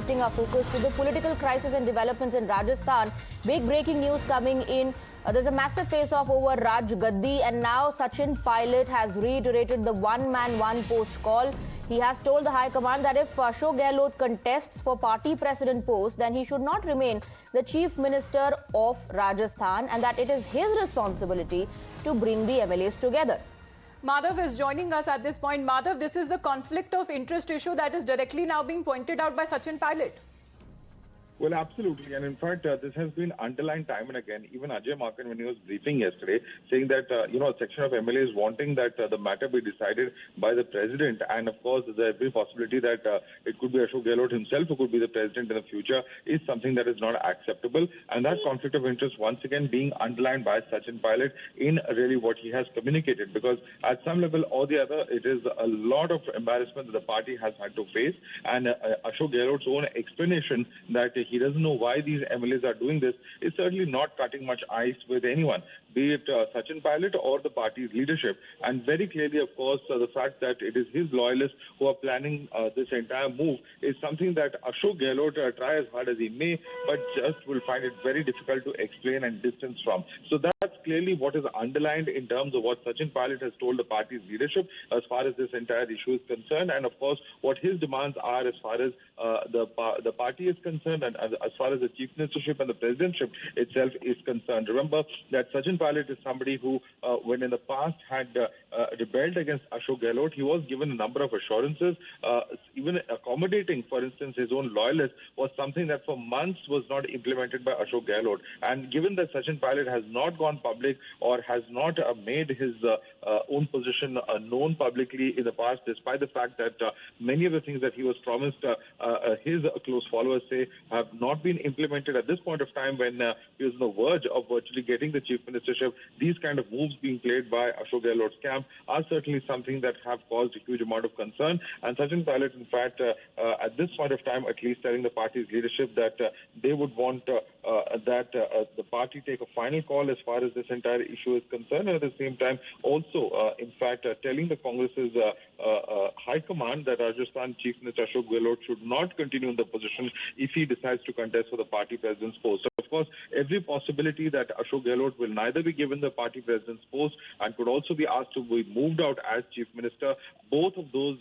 shifting our focus to the political crisis and developments in Rajasthan. Big breaking news coming in. There's a massive face-off over Raj Gaddi, and now Sachin Pilot has reiterated the one-man, one-post call. He has told the High Command that if Ashok Gehlot contests for party president post, then he should not remain the Chief Minister of Rajasthan, and that it is his responsibility to bring the MLAs together. Madhav is joining us at this point. Madhav, this is the conflict of interest issue that is directly now being pointed out by Sachin Pilot. Well, absolutely. And in fact, this has been underlined time and again. Even Ajay Markan, when he was briefing yesterday, saying that, a section of MLAs wanting that the matter be decided by the president. And of course, there's every possibility that it could be Ashok Gehlot himself who could be the president in the future is something that is not acceptable. And that conflict of interest, once again, being underlined by Sachin Pilot in really what he has communicated. Because at some level or the other, it is a lot of embarrassment that the party has had to face. And Ashok Gehlot's own explanation that he doesn't know why these MLAs are doing this is certainly not cutting much ice with anyone, be it Sachin Pilot or the party's leadership. And very clearly, of course, the fact that it is his loyalists who are planning this entire move is something that Ashok Gehlot try as hard as he may, but just will find it very difficult to explain and distance from. So that's clearly what is underlined in terms of what Sachin Pilot has told the party's leadership as far as this entire issue is concerned, and of course what his demands are as far as the party is concerned, and as far as the chief ministership and the presidentship itself is concerned. Remember that Sachin Pilot is somebody who, when in the past had rebelled against Ashok Gehlot, he was given a number of assurances. Even accommodating, for instance, his own loyalists was something that for months was not implemented by Ashok Gehlot. And given that Sachin Pilot has not gone public or has not made his own position known publicly in the past, despite the fact that many of the things that he was promised, his close followers say have not been implemented at this point of time when he was on the verge of virtually getting the chief ministership, these kind of moves being played by Ashok Gehlot's camp are certainly something that have caused a huge amount of concern. And Sachin Pilot, in fact, at this point of time, at least telling the party's leadership that they would want that the party take a final call as far as this entire issue is concerned, and at the same time also, in fact, telling the Congress's High Command that Rajasthan Chief Minister Ashok Gehlot should not continue in the position if he decides to contest for the party president's post. So, of course, every possibility that Ashok Gehlot will neither be given the party president's post and could also be asked to be moved out as chief minister. Both of those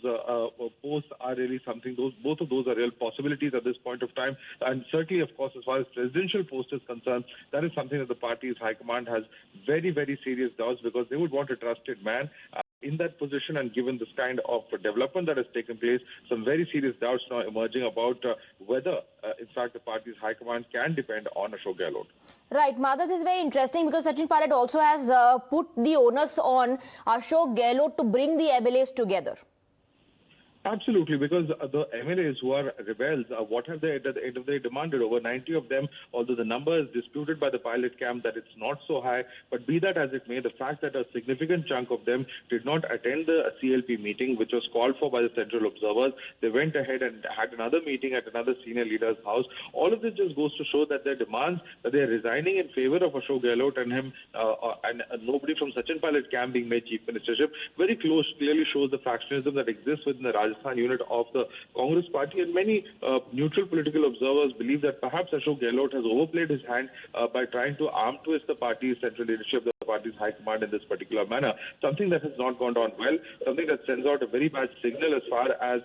posts are really something. Both of those are real possibilities at this point of time. And certainly, of course, as far as presidential post is concerned, that is something that the party's high command has very, very serious doubts, because they would want a trusted man in that position. And given this kind of development that has taken place, some very serious doubts now emerging about whether, in fact, the party's high command can depend on Ashok Gehlot. Right, Madhav, this is very interesting because Sachin Pilot also has put the onus on Ashok Gehlot to bring the MLAs together. Absolutely, because the MLAs who are rebels, what have they at the end of the day demanded? Over 90 of them, although the number is disputed by the Pilot camp that it's not so high, but be that as it may, the fact that a significant chunk of them did not attend the CLP meeting, which was called for by the central observers. They went ahead and had another meeting at another senior leader's house. All of this just goes to show that their demands, that they are resigning in favor of Ashok Gehlot and him, and nobody from Sachin Pilot camp being made chief ministership, very clearly shows the factionalism that exists within the Rajasthan unit of the Congress party. And many neutral political observers believe that perhaps Ashok Gehlot has overplayed his hand by trying to arm twist the party's central leadership, the party's high command in this particular manner. Something that has not gone down well, something that sends out a very bad signal as far as,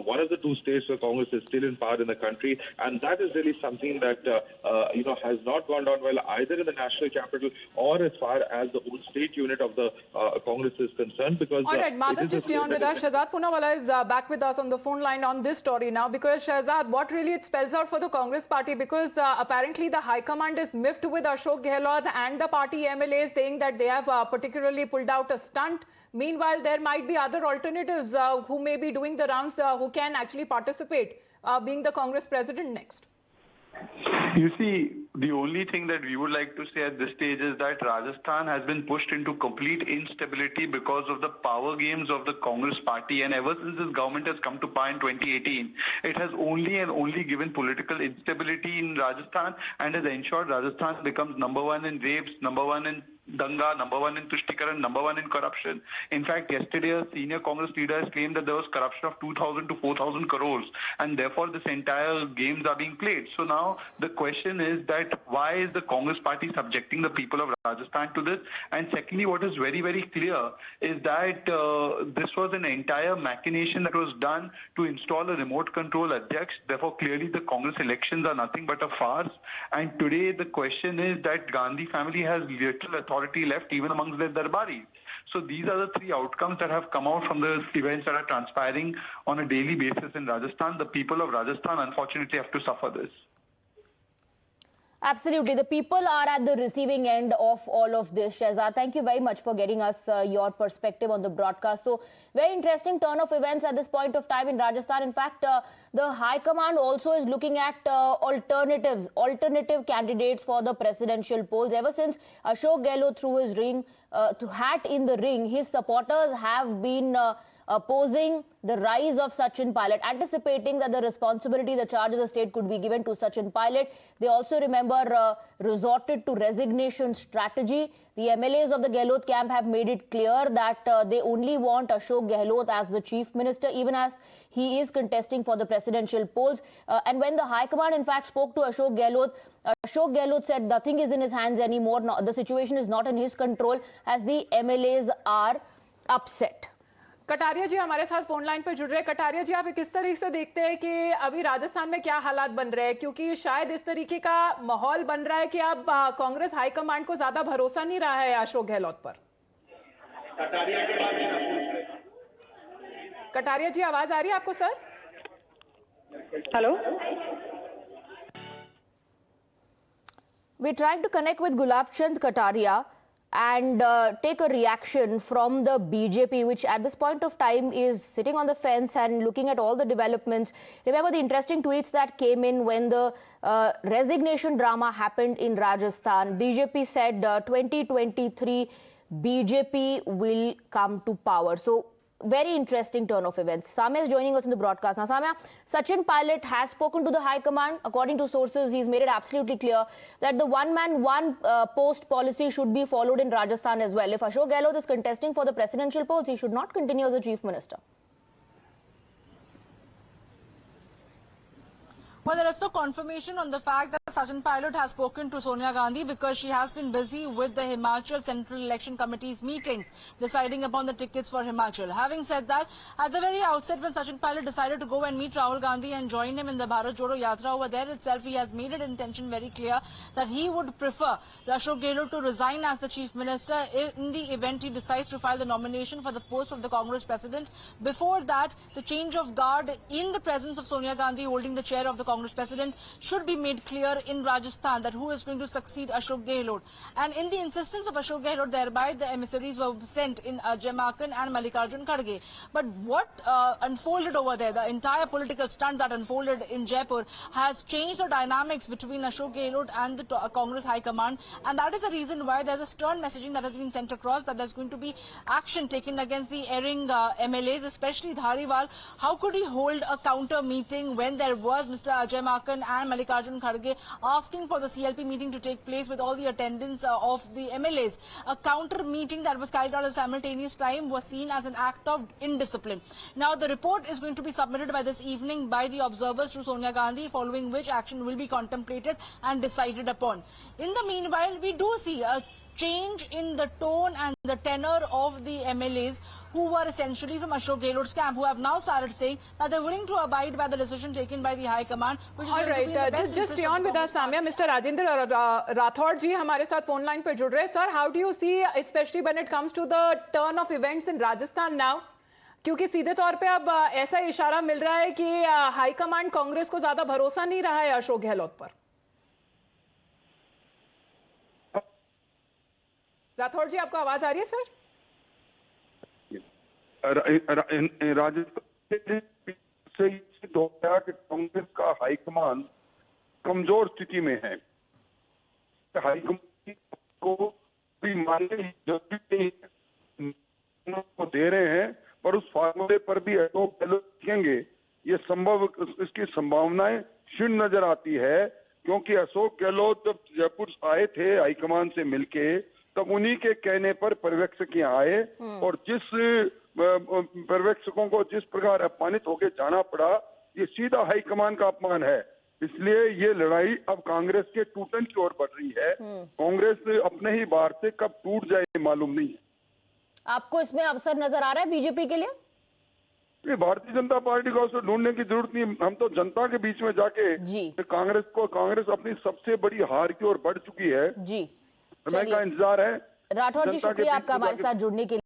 one of the two states where Congress is still in power in the country. And that is really something that, has not gone down well either in the national capital or as far as the old state unit of the Congress is concerned. Because all right, Madhav, just stay on with us. Shahzad Poonawala is back with us on the phone line on this story now, because Shahzad, what really it spells out for the Congress party, because apparently the High Command is miffed with Ashok Gehlot and the party MLAs, saying that they have particularly pulled out a stunt. Meanwhile, there might be other alternatives who may be doing the rounds, who can actually participate, being the Congress president next. You see, the only thing that we would like to say at this stage is that Rajasthan has been pushed into complete instability because of the power games of the Congress party. And ever since this government has come to power in 2018, it has only and only given political instability in Rajasthan and has ensured Rajasthan becomes number one in rapes, number one in danga, number one in Tushtikarana, number one in corruption. In fact, yesterday a senior Congress leader has claimed that there was corruption of 2,000 to 4,000 crores, and therefore this entire games are being played. So now the question is that why is the Congress party subjecting the people of Rajasthan to this? And secondly, what is very, very clear is that this was an entire machination that was done to install a remote control Adhyaksh. Therefore, clearly the Congress elections are nothing but a farce. And today the question is that Gandhi family has little authority left even amongst their darbaris. So these are the three outcomes that have come out from the events that are transpiring on a daily basis in Rajasthan. The people of Rajasthan unfortunately have to suffer this. Absolutely. The people are at the receiving end of all of this. Shehzad, thank you very much for getting us your perspective on the broadcast. So, very interesting turn of events at this point of time in Rajasthan. In fact, the High Command also is looking at alternative candidates for the presidential polls. Ever since Ashok Gehlot threw his hat in the ring, his supporters have been opposing the rise of Sachin Pilot, anticipating that the responsibility, the charge of the state could be given to Sachin Pilot. They also, remember, resorted to resignation strategy. The MLAs of the Gehlot camp have made it clear that they only want Ashok Gehlot as the chief minister, even as he is contesting for the presidential polls. And when the High Command, in fact, spoke to Ashok Gehlot said nothing is in his hands anymore. No, the situation is not in his control, as the MLAs are upset. Kataria जी हमारे साथ phone line पर जुड़ रहे हैं। कटारिया जी, आप किस तरीके से देखते हैं कि अभी राजस्थान में क्या हालात बन रहे हैं, क्योंकि शायद इस तरीके का माहौल बन रहा है कि अब कांग्रेस हाईकमांड को ज्यादा भरोसा नहीं रहा है अशोक गहलोत पर। कटारिया जी, आवाज आ रही है आपको sir? Hello, We're trying to connect with Gulab Chand Kataria and take a reaction from the BJP, which at this point of time is sitting on the fence and looking at all the developments. Remember the interesting tweets that came in when the resignation drama happened in Rajasthan. BJP said 2023 BJP will come to power. So very interesting turn of events. Samya is joining us in the broadcast. Now, Samya, Sachin Pilot has spoken to the High Command. According to sources, he's made it absolutely clear that the one-man, one-post policy should be followed in Rajasthan as well. If Ashok Gehlot is contesting for the presidential post, he should not continue as the chief minister. Well, there is no confirmation on the fact that Sachin Pilot has spoken to Sonia Gandhi because she has been busy with the Himachal Central Election Committee's meetings, deciding upon the tickets for Himachal. Having said that, at the very outset, when Sachin Pilot decided to go and meet Rahul Gandhi and join him in the Bharat Jodo Yatra over there itself, he has made an intention very clear that he would prefer Ashok Gehlot to resign as the chief minister in the event he decides to file the nomination for the post of the Congress president. Before that, the change of guard in the presence of Sonia Gandhi holding the chair of the Congress president should be made clear in Rajasthan, that who is going to succeed Ashok Gehlot. And in the insistence of Ashok Gehlot, thereby the emissaries were sent in Jaimakan and Mallikarjun Kharge. But what unfolded over there, the entire political stunt that unfolded in Jaipur, has changed the dynamics between Ashok Gehlot and the Congress High Command, and that is the reason why there is a stern messaging that has been sent across that there's going to be action taken against the erring MLAs, especially Dhariwal. How could he hold a counter meeting when there was Mr. Jaimakan and Mallikarjun Kharge asking for the CLP meeting to take place with all the attendance of the MLAs? A counter meeting that was carried out at simultaneous time was seen as an act of indiscipline. Now, the report is going to be submitted by this evening by the observers to Sonia Gandhi, following which action will be contemplated and decided upon. In the meanwhile, we do see a change in the tone and the tenor of the MLAs who were essentially from Ashok Gehlot's camp, who have now started saying that they're willing to abide by the decision taken by the High Command. Which All right, just stay on with us, Samya. Mr. Rajendra Rathod ji हमारे साथ phone line पे जुड़ रहे हैं. Sir, how do you see, especially when it comes to the turn of events in Rajasthan now? क्योंकि सीधे तौर पे अब ऐसा इशारा मिल रहा है कि हाई कमांड कांग्रेस को ज्यादा भरोसा नहीं रहा है अशोक गहलोत पर. राठौड़ जी, आपको आवाज आ रही है सर? राजस्थान से सिद्ध हो गया कि कांग्रेस का हाईकमान कमजोर स्थिति में है. हाईकमान को भी मानने की जरूरत नहीं है, को दे रहे हैं, पर उस फार्मूले पर भी अशोक गहलोत लिखेंगे, ये संभव, इसकी संभावनाएं क्षीण नजर आती है. क्योंकि अशोक गहलोत जब जयपुर आए थे हाईकमान से मिलके, तब उन्हीं के कहने पर पर्यवेक्षक यहाँ आए और जिस पर्यवेक्षकों को जिस प्रकार अपमानित होकर जाना पड़ा, ये सीधा हाईकमान का अपमान है। इसलिए ये लड़ाई अब कांग्रेस के टूटन की ओर बढ़ रही है। कांग्रेस अपने ही बाहर से कब टूट जाए मालूम नहीं है। आपको इसमें अवसर नजर आ रहा है बीजेपी के लिए? भारतीय जनता पार्टी को अवसर ढूंढने की जरूरत नहीं। हम तो जनता के बीच में जाके कांग्रेस अपनी सबसे बड़ी हार की ओर बढ़ चुकी है। जी, समय का इंतजार है। राठौर जी, शुक्रिया आपका हमारे साथ जुड़ने के लिए।